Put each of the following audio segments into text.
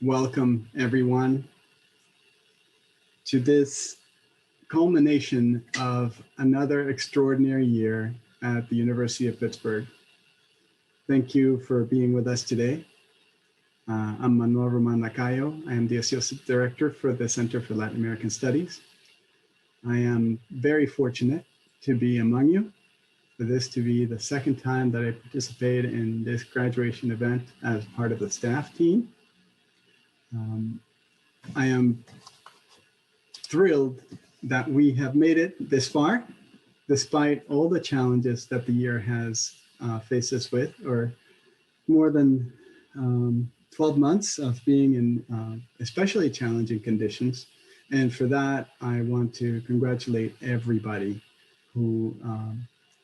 welcome everyone to this culmination of another extraordinary year at the University of Pittsburgh. Thank you for being with us today. I'm Manuel Roman Lacayo. I am the Associate Director for the Center for Latin American Studies. I am very fortunate to be among you, for this to be the second time that I participate in this graduation event as part of the staff team. I am thrilled that we have made it this far, despite all the challenges that the year has faced us with, or more than 12 months of being in especially challenging conditions. And for that, I want to congratulate everybody who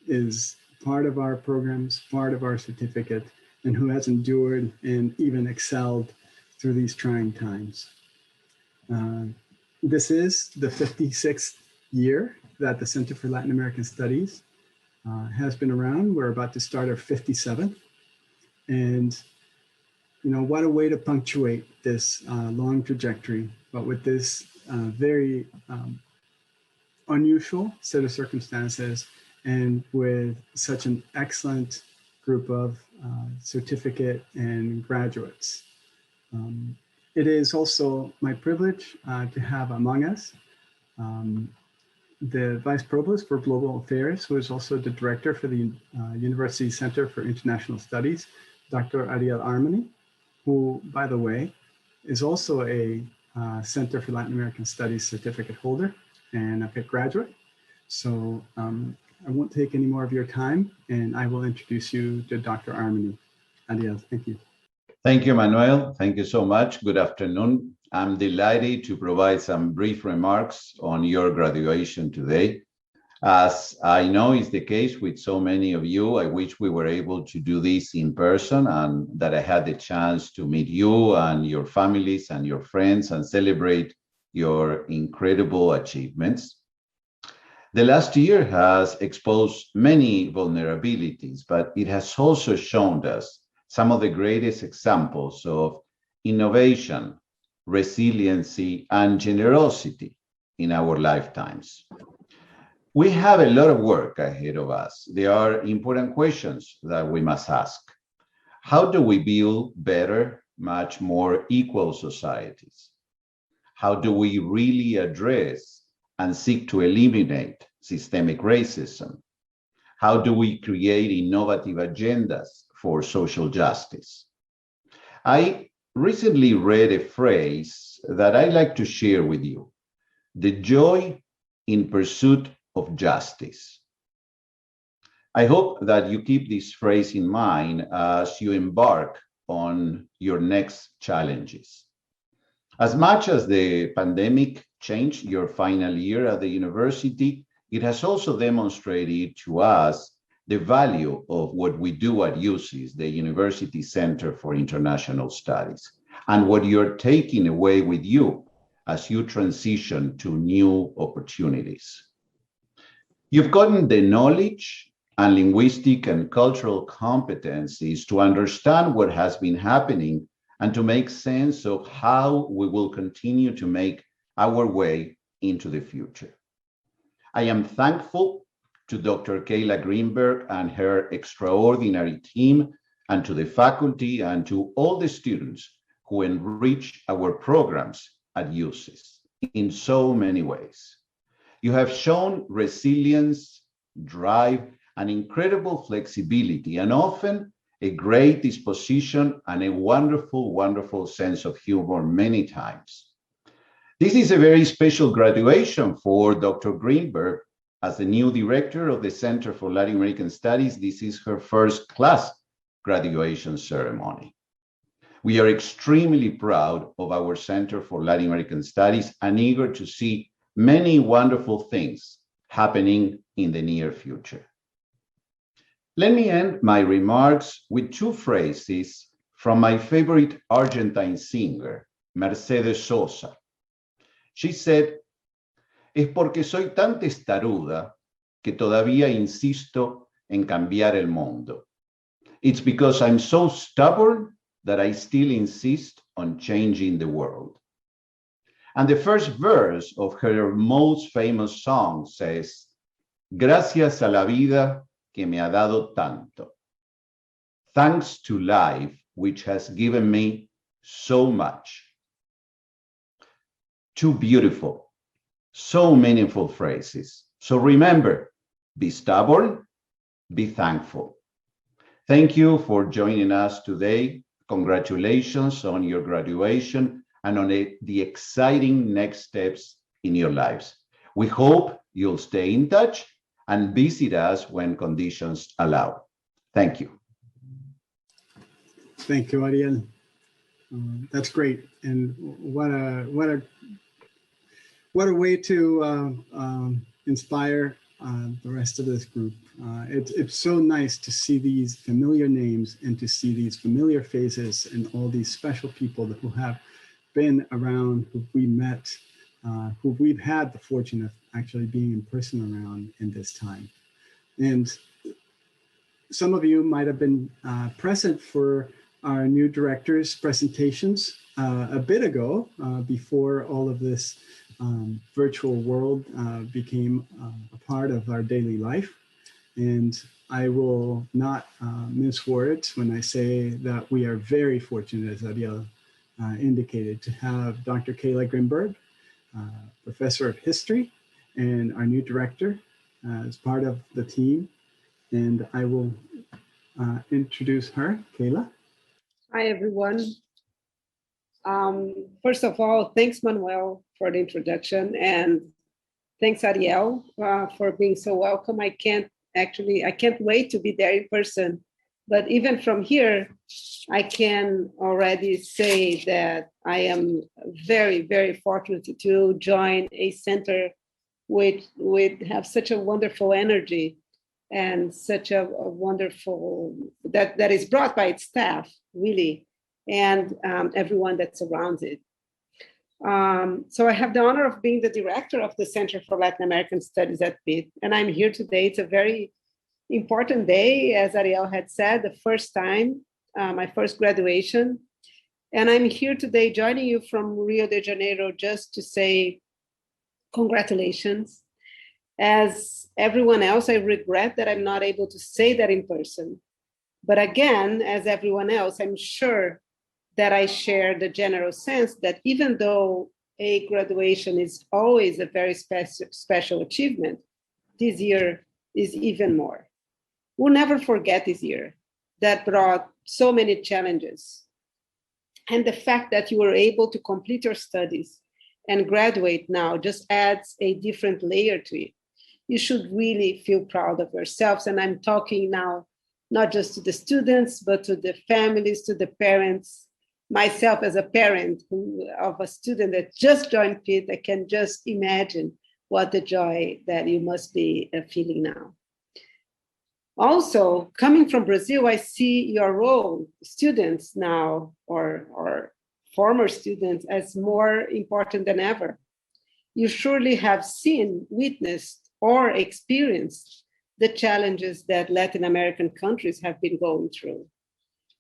is part of our programs, part of our certificate, and who has endured and even excelled through these trying times. This is the 56th year that the Center for Latin American Studies has been around. We're about to start our 57th. And you know, what a way to punctuate this long trajectory, but with this very unusual set of circumstances and with such an excellent group of certificate and graduates. It is also my privilege to have among us the Vice Provost for Global Affairs, who is also the Director for the University Center for International Studies, Dr. Ariel Armani, who, by the way, is also a Center for Latin American Studies certificate holder and a Pitt graduate. So I won't take any more of your time, and I will introduce you to Dr. Armani. Ariel, thank you. Thank you, Manuel. Thank you so much. Good afternoon. I'm delighted to provide some brief remarks on your graduation today. As I know is the case with so many of you, I wish we were able to do this in person and that I had the chance to meet you and your families and your friends and celebrate your incredible achievements. The last year has exposed many vulnerabilities, but it has also shown us some of the greatest examples of innovation, resiliency, and generosity in our lifetimes. We have a lot of work ahead of us. There are important questions that we must ask. How do we build better, much more equal societies? How do we really address and seek to eliminate systemic racism? How do we create innovative agendas for social justice? I recently read a phrase that I like to share with you: the joy in pursuit of justice. I hope that you keep this phrase in mind as you embark on your next challenges. As much as the pandemic changed your final year at the university, it has also demonstrated to us the value of what we do at UCIS, the University Center for International Studies, and what you're taking away with you as you transition to new opportunities. You've gotten the knowledge and linguistic and cultural competencies to understand what has been happening and to make sense of how we will continue to make our way into the future. I am thankful to Dr. Kayla Grimberg and her extraordinary team, and to the faculty and to all the students who enrich our programs at UCIS in so many ways. You have shown resilience, drive, and incredible flexibility, and often a great disposition and a wonderful, wonderful sense of humor many times. This is a very special graduation for Dr. Grimberg. As the new director of the Center for Latin American Studies, this is her first CLAS graduation ceremony. We are extremely proud of our Center for Latin American Studies and eager to see many wonderful things happening in the near future. Let me end my remarks with two phrases from my favorite Argentine singer, Mercedes Sosa. She said, "Es porque soy tan testaruda que todavía insisto en cambiar el mundo. It's because I'm so stubborn that I still insist on changing the world. And the first verse of her most famous song says, Gracias a la vida que me ha dado tanto. Thanks to life, which has given me so much. Two beautiful, so meaningful phrases. So remember, be stubborn, be thankful. Thank you for joining us today. Congratulations on your graduation and on the exciting next steps in your lives. We hope you'll stay in touch and visit us when conditions allow. Thank you. Thank you, Ariel. That's great, and what a way to inspire the rest of this group. It's so nice to see these familiar names and to see these familiar faces and all these special people who have been around, who we met, who we've had the fortune of actually being in person around in this time. And some of you might have been present for our new director's presentations a bit ago, before all of this virtual world became a part of our daily life. And I will not mince words when I say that we are very fortunate, as Ariel indicated, to have Dr. Kayla Grimberg, professor of history, and our new director as part of the team. And I will introduce her. Kayla. Hi, everyone. First of all, thanks, Manuel, for the introduction, and thanks, Ariel, for being so welcome. I can't wait to be there in person. But even from here, I can already say that I am very, very fortunate to join a center which have such a wonderful energy and such a wonderful, that is brought by its staff, really, and everyone that surrounds it. So I have the honor of being the director of the Center for Latin American Studies at Pitt, and I'm here today. It's a very important day, as Ariel had said, the first time, my first graduation. And I'm here today joining you from Rio de Janeiro just to say congratulations. As everyone else, I regret that I'm not able to say that in person. But again, as everyone else, I'm sure that I share the general sense that even though a graduation is always a very special achievement, this year is even more. We'll never forget this year that brought so many challenges. And the fact that you were able to complete your studies and graduate now just adds a different layer to it. You should really feel proud of yourselves. And I'm talking now, not just to the students, but to the families, to the parents. Myself as a parent of a student that just joined Pitt, I can just imagine what the joy that you must be feeling now. Also, coming from Brazil, I see your role, students now, or former students, as more important than ever. You surely have seen, witnessed, or experienced the challenges that Latin American countries have been going through.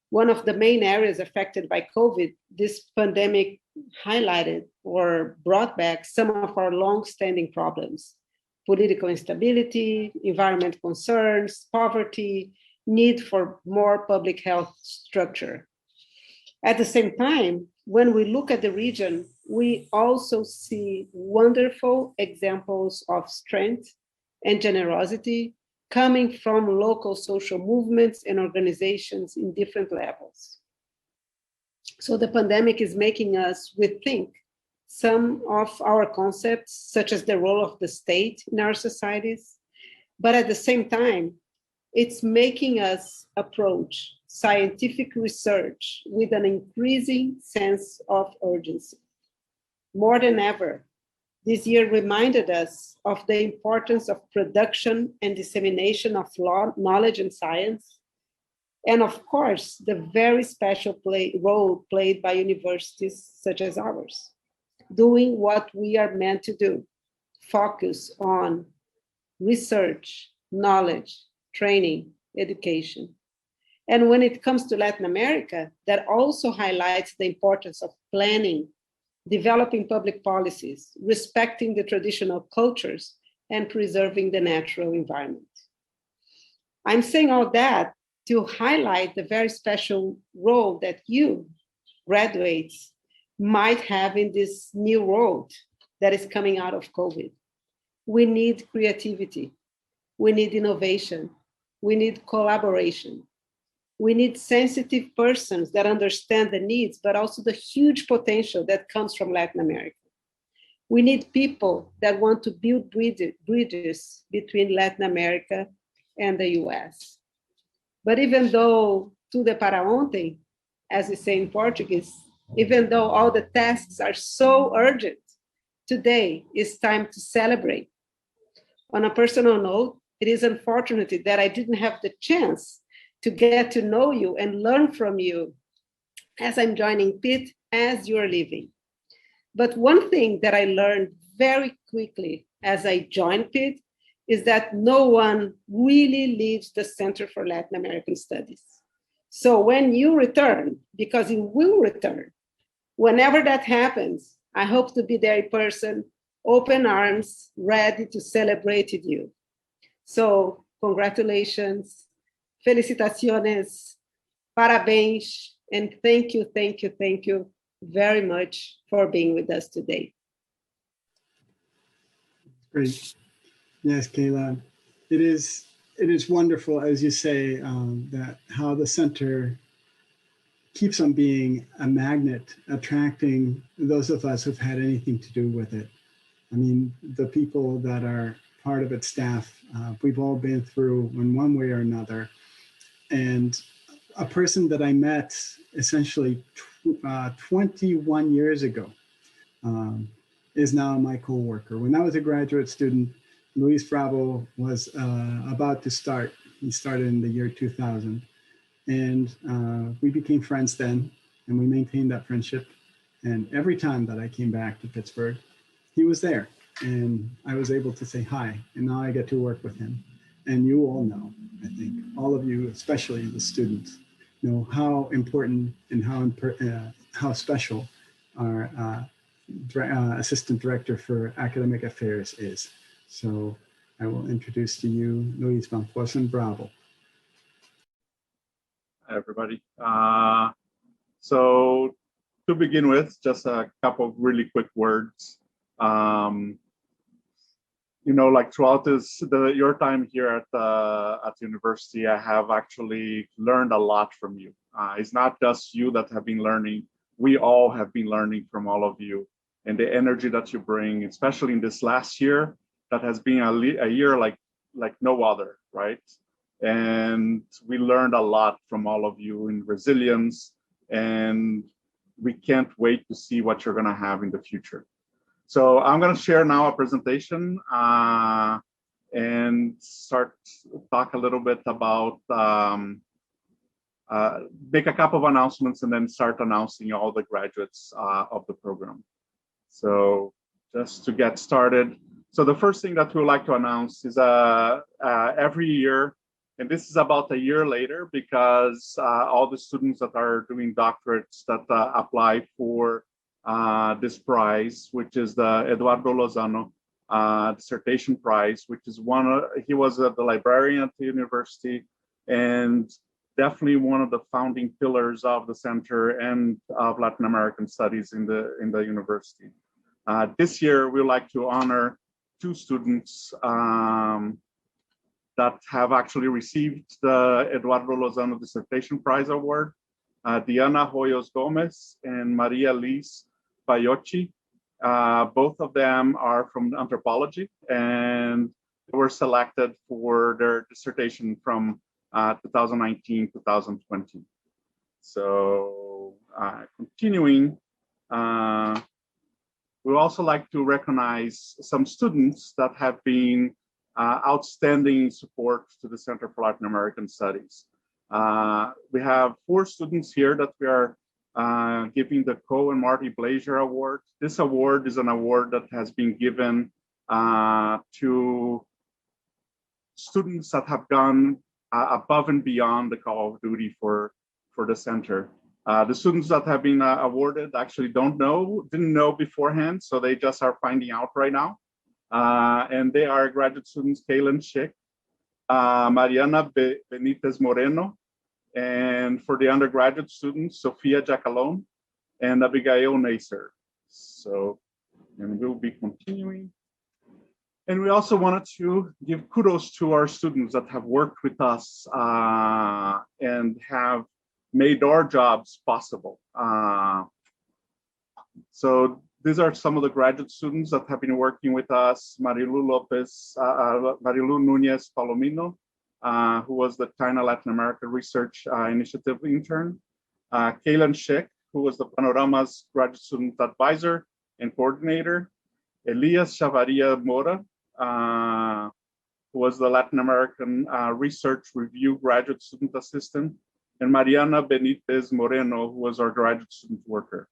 One of the main areas affected by COVID, this pandemic highlighted or brought back some of our long-standing problems: political instability, environment concerns, poverty, need for more public health structure. At the same time, when we look at the region, we also see wonderful examples of strength and generosity coming from local social movements and organizations in different levels. So the pandemic is making us rethink some of our concepts, such as the role of the state in our societies. But at the same time, it's making us approach scientific research with an increasing sense of urgency. More than ever, this year reminded us of the importance of production and dissemination of knowledge and science, and of course, the very special role played by universities such as ours, doing what we are meant to do: focus on research, knowledge, training, education. And when it comes to Latin America, that also highlights the importance of planning, developing public policies, respecting the traditional cultures, and preserving the natural environment. I'm saying all that to highlight the very special role that you, graduates, might have in this new world that is coming out of COVID. We need creativity. We need innovation. We need collaboration. We need sensitive persons that understand the needs, but also the huge potential that comes from Latin America. We need people that want to build bridges between Latin America and the US. But even though tudo é para ontem, as we say in Portuguese, even though all the tasks are so urgent, today is time to celebrate. On a personal note, it is unfortunate that I didn't have the chance to get to know you and learn from you as I'm joining PIT as you're leaving. But one thing that I learned very quickly as I joined PIT is that no one really leaves the Center for Latin American Studies. So when you return, because you will return, whenever that happens, I hope to be there in person, open arms, ready to celebrate with you. So congratulations, felicitaciones, parabéns, and thank you very much for being with us today. Great. Yes, Kayla. It is wonderful, as you say, that how the center keeps on being a magnet, attracting those of us who've had anything to do with it. I mean, the people that are part of its staff, we've all been through in one way or another. And a person that I met essentially 21 years ago is now my coworker. When I was a graduate student, Luis Bravo was about to start. He started in the year 2000. And we became friends then, and we maintained that friendship. And every time that I came back to Pittsburgh, he was there, and I was able to say hi. And now I get to work with him. And you all know, I think, all of you, especially the students, know how important and how special our Assistant Director for Academic Affairs is. So I will introduce to you Luis Van Fossen Bravo. Hi, everybody. So to begin with, just a couple of really quick words. You know, like throughout your time here at the university, I have actually learned a lot from you. It's not just you that have been learning. We all have been learning from all of you, and the energy that you bring, especially in this last year, that has been a year like no other, right? And we learned a lot from all of you in resilience, and we can't wait to see what you're gonna have in the future. So I'm gonna share now a presentation and talk a little bit about, make a couple of announcements and then start announcing all the graduates of the program. So just to get started. So the first thing that we would like to announce is every year, and this is about a year later, because all the students that are doing doctorates that apply for this prize, which is the Eduardo Lozano dissertation prize, which is he was the librarian at the university and definitely one of the founding pillars of the center and of Latin American studies in the university. This year, we would like to honor 2 students that have actually received the Eduardo Lozano Dissertation Prize Award, Diana Hoyos Gomez and Maria Liz Bayocchi. Both of them are from anthropology and were selected for their dissertation from 2019-2020. So continuing, we also like to recognize some students that have been outstanding support to the Center for Latin American Studies. We have 4 students here that we are giving the Co and Marty Blazier Award. This award is an award that has been given to students that have gone above and beyond the call of duty for the center. The students that have been awarded actually didn't know beforehand, so they just are finding out right now. And they are graduate students Kayla Grimberg, Mariana Benitez Moreno, and for the undergraduate students, Sofia Jacalone and Abigail Naser. So, and we'll be continuing. And we also wanted to give kudos to our students that have worked with us and have made our jobs possible. So these are some of the graduate students that have been working with us. Marilu Nunez Palomino, who was the China Latin America Research Initiative intern. Kayla Grimberg, who was the Panorama's graduate student advisor and coordinator. Elias Chavaria Mora, who was the Latin American Research Review graduate student assistant, and Mariana Benitez Moreno, who was our graduate student worker.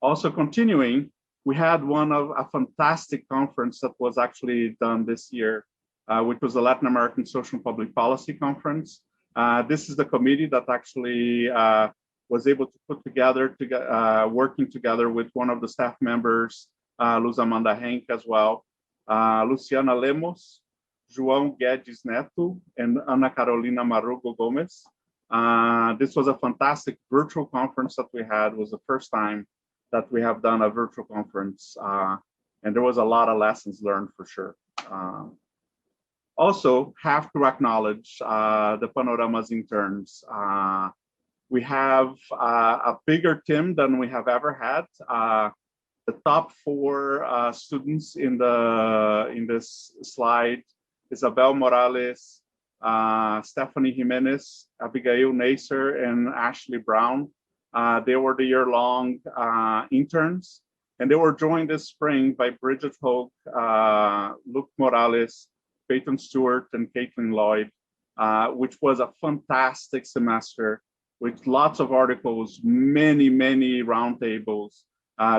Also continuing, we had a fantastic conference that was actually done this year, which was the Latin American Social and Public Policy Conference. This is the committee that actually was able to put together, working together with one of the staff members, Luz Amanda Henk as well, Luciana Lemos, João Guedes Neto, and Ana Carolina Marugo Gomez. This was a fantastic virtual conference that we had. It was the first time that we have done a virtual conference, and there was a lot of lessons learned for sure. Also, have to acknowledge the Panorama's interns. We have a bigger team than we have ever had. The top 4 students in this slide: Isabel Morales, Stephanie Jimenez, Abigail Naser, and Ashley Brown. They were the year-long interns, and they were joined this spring by Bridget Hogue, Luke Morales, Peyton Stewart, and Caitlin Lloyd, which was a fantastic semester with lots of articles, many roundtables.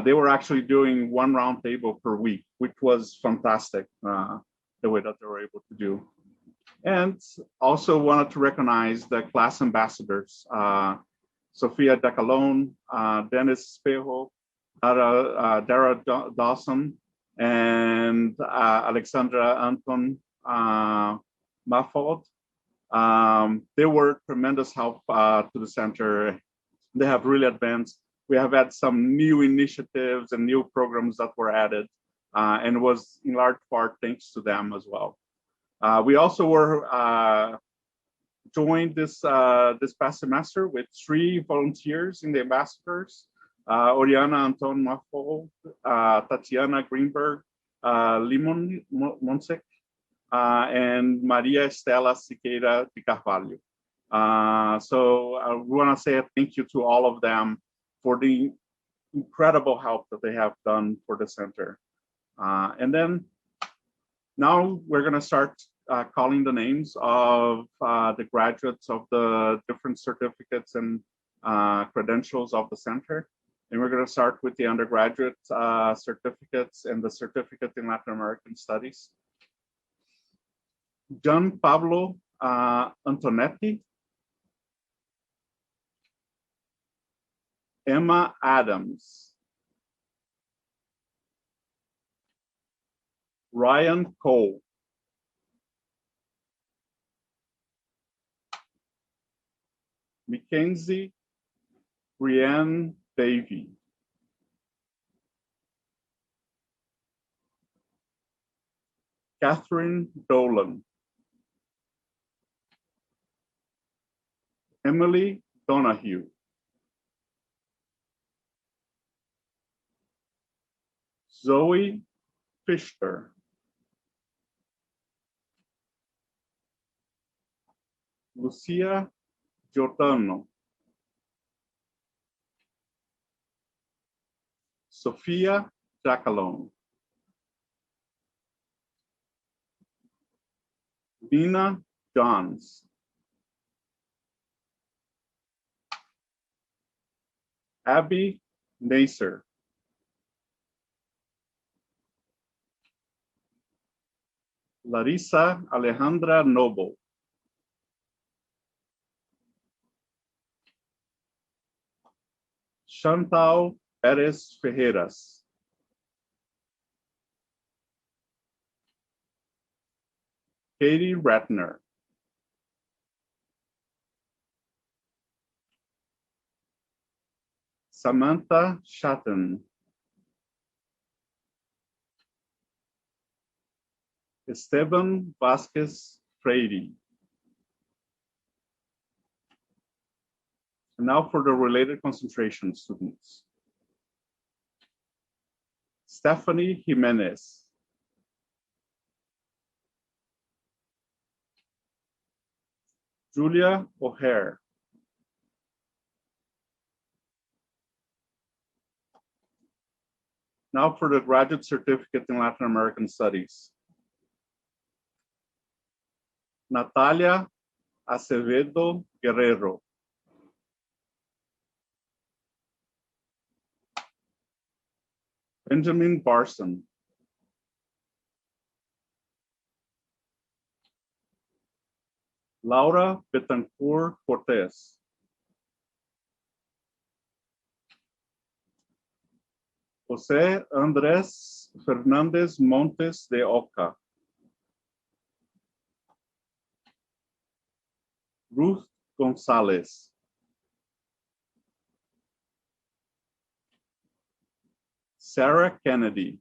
They were actually doing 1 roundtable per week, which was fantastic, the way that they were able to do. And also wanted to recognize the CLAS ambassadors, Sofia Jacalone, Dennis Espejo, Dara Dawson, and Alexandra Anton Maffold. They were tremendous help to the center. They have really advanced. We have had some new initiatives and new programs that were added, and was in large part thanks to them as well. We also were joined this past semester with 3 volunteers in the ambassadors: Oriana Anton Maffold, Tatiana Greenberg, Limon Monsek, and Maria Estela Siqueira de Carvalho. So we want to say a thank you to all of them for the incredible help that they have done for the center. And then now we're going to start calling the names of the graduates of the different certificates and credentials of the center. And we're going to start with the undergraduate certificates and the certificate in Latin American Studies. Gian Pablo Antonetti, Emma Adams, Ryan Cole, Mackenzie Brienne Davey, Catherine Dolan, Emily Donahue, Zoe Fischer, Lucia Giordano, Sophia Jacalone, Dina Johns, Abby Naser, Larissa Alejandra Noble. Chantal Perez Ferreiras. Katie Ratner. Samantha Shatton. Esteban Vasquez Freire. And now for the related concentration students. Stephanie Jimenez. Julia O'Hare. Now for the graduate certificate in Latin American Studies. Natalia Acevedo Guerrero. Benjamin Barson. Laura Betancourt Cortez. José Andrés Fernández Montes de Oca. Ruth González. Sarah Kennedy.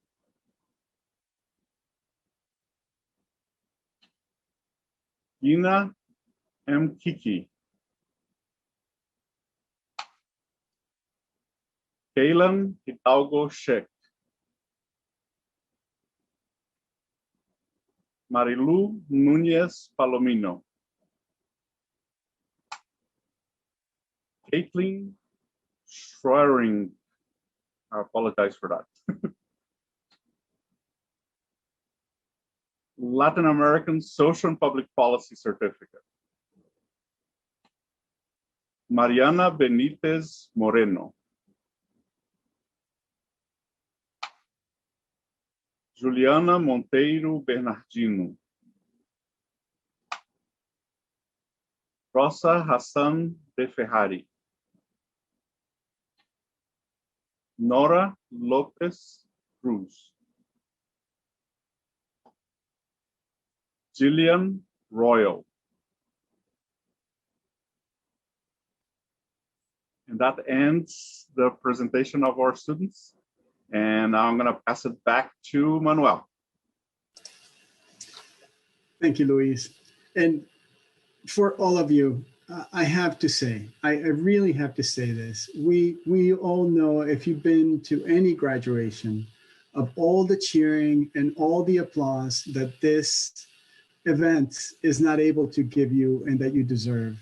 Gina M. Kiki. Kaylan Hidalgo Sheck. Marilu Núñez Palomino. Caitlin Schroering. I apologize for that. Latin American Social and Public Policy Certificate. Mariana Benitez Moreno. Juliana Monteiro Bernardino. Rosa Hassan de Ferrari. Nora Lopez Cruz. Jillian Royal. And that ends the presentation of our students. And now I'm going to pass it back to Manuel. Thank you, Luis. And for all of you, I have to say, I really have to say this. We all know, if you've been to any graduation, of all the cheering and all the applause that this event is not able to give you and that you deserve.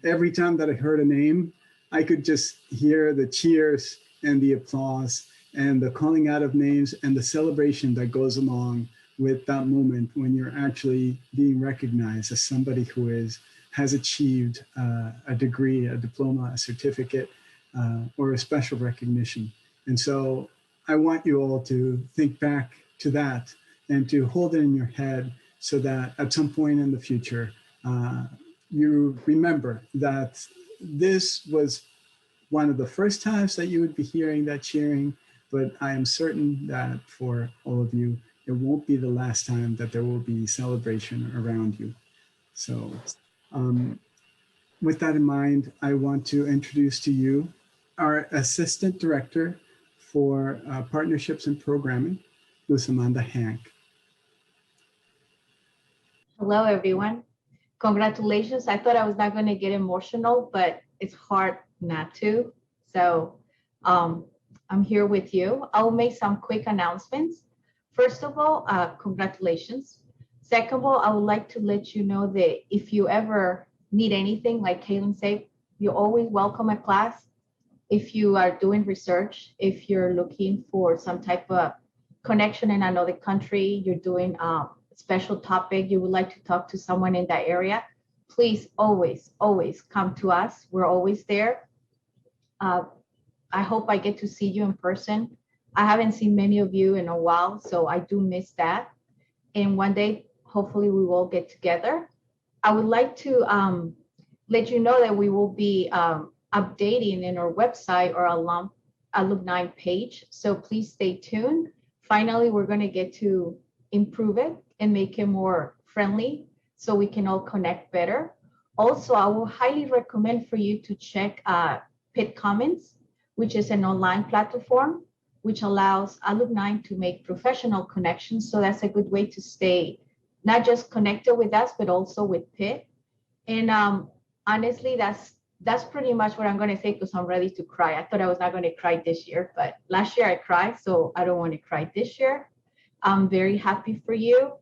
Every time that I heard a name, I could just hear the cheers and the applause and the calling out of names and the celebration that goes along with that moment when you're actually being recognized as somebody who has achieved a degree, a diploma, a certificate, or a special recognition. And so I want you all to think back to that and to hold it in your head so that at some point in the future, you remember that this was one of the first times that you would be hearing that cheering, but I am certain that for all of you, it won't be the last time that there will be celebration around you. So with that in mind, I want to introduce to you our Assistant Director for Partnerships and Programming, Luz Amanda Hank. Hello, everyone. Congratulations. I thought I was not going to get emotional, but it's hard not to. So I'm here with you. I'll make some quick announcements. First of all, congratulations. Second of all, I would like to let you know that if you ever need anything, like Kaylin said, you're always welcome at CLAS. If you are doing research, if you're looking for some type of connection in another country, you're doing a special topic, you would like to talk to someone in that area, please always come to us. We're always there. I hope I get to see you in person. I haven't seen many of you in a while, so I do miss that. and one day, hopefully, we will get together. I would like to let you know that we will be updating in our website or alumni page. So please stay tuned. Finally, we're going to get to improve it and make it more friendly so we can all connect better. Also, I will highly recommend for you to check Pitt Comments, which is an online platform which allows alumni to make professional connections. So that's a good way to stay not just connected with us, but also with Pitt. And honestly, that's pretty much what I'm going to say because I'm ready to cry. I thought I was not going to cry this year, but last year I cried, so I don't want to cry this year. I'm very happy for you.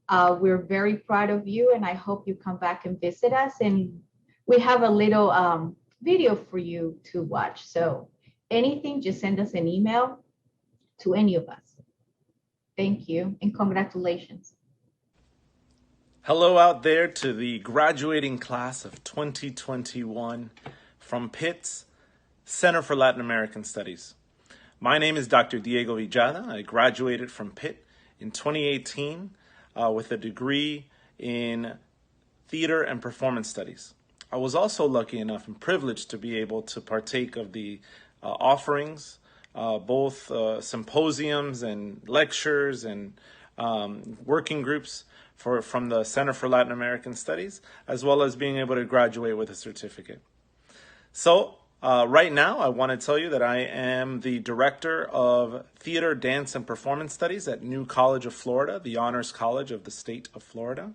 We're very proud of you, and I hope you come back and visit us. And we have a little video for you to watch. So anything, just send us an email to any of us. Thank you, and congratulations. Hello out there to the graduating class of 2021 from Pitt's Center for Latin American Studies. My name is Dr. Diego Villada. I graduated from Pitt in 2018 with a degree in theater and performance studies. I was also lucky enough and privileged to be able to partake of the offerings, both symposiums and lectures and working groups from the Center for Latin American Studies, as well as being able to graduate with a certificate. So right now, I want to tell you that I am the Director of Theater, Dance, and Performance Studies at New College of Florida, the Honors College of the state of Florida.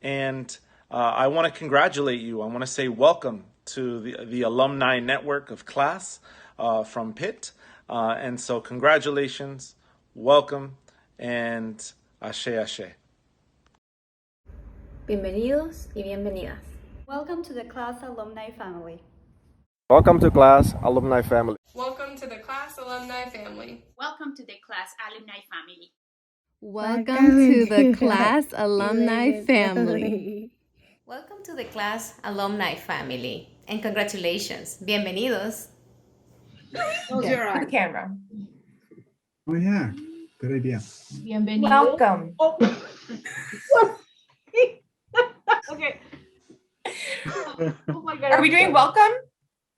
And I want to congratulate you. I want to say welcome to the alumni network of CLAS from Pitt. And so congratulations, welcome, and ashe ashe. Bienvenidos y bienvenidas. Welcome to the CLAS alumni family. Welcome to CLAS alumni family. Welcome to the CLAS alumni family. Welcome to the CLAS alumni family. Welcome to the CLAS alumni family. Welcome to the CLAS alumni family. And congratulations. Bienvenidos. Close your eyes. Camera. Oh yeah, good idea. Bienvenido. Welcome. Oh. Okay. Oh my God. Are we doing welcome?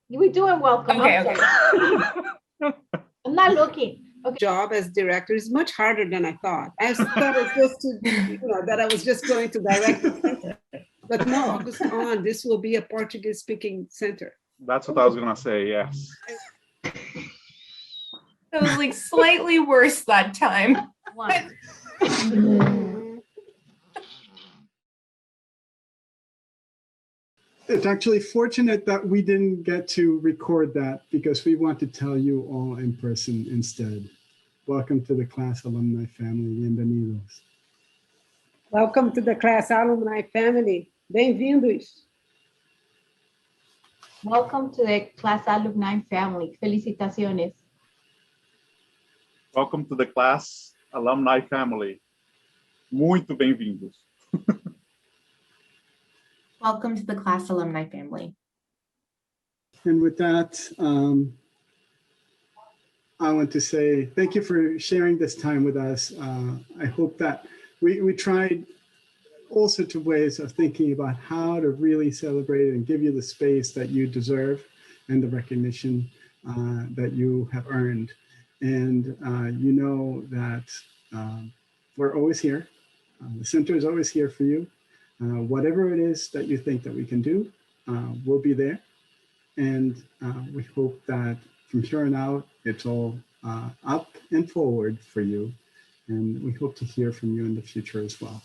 We're doing welcome. Okay, I'm okay. sorry. I'm not looking. Okay. Job as director is much harder than I thought. I thought it was just that I was just going to direct the center. But no, August on, this will be a Portuguese speaking center. That's what I was gonna say, yes. It was like slightly worse that time. One. It's actually fortunate that we didn't get to record that because we want to tell you all in person instead. Welcome to the CLAS alumni family. Bienvenidos. Welcome to the CLAS alumni family. Bem-vindos. Welcome to the CLAS alumni family. Felicitaciones. Welcome to the CLAS alumni family. Muito bem-vindos. Welcome to the CLAS alumni family. And with that, I want to say thank you for sharing this time with us. I hope that we tried all sorts of ways of thinking about how to really celebrate and give you the space that you deserve and the recognition that you have earned. And you know that we're always here. The center is always here for you. Whatever it is that you think that we can do, we'll be there. And we hope that from here on out, it's all up and forward for you. And we hope to hear from you in the future as well.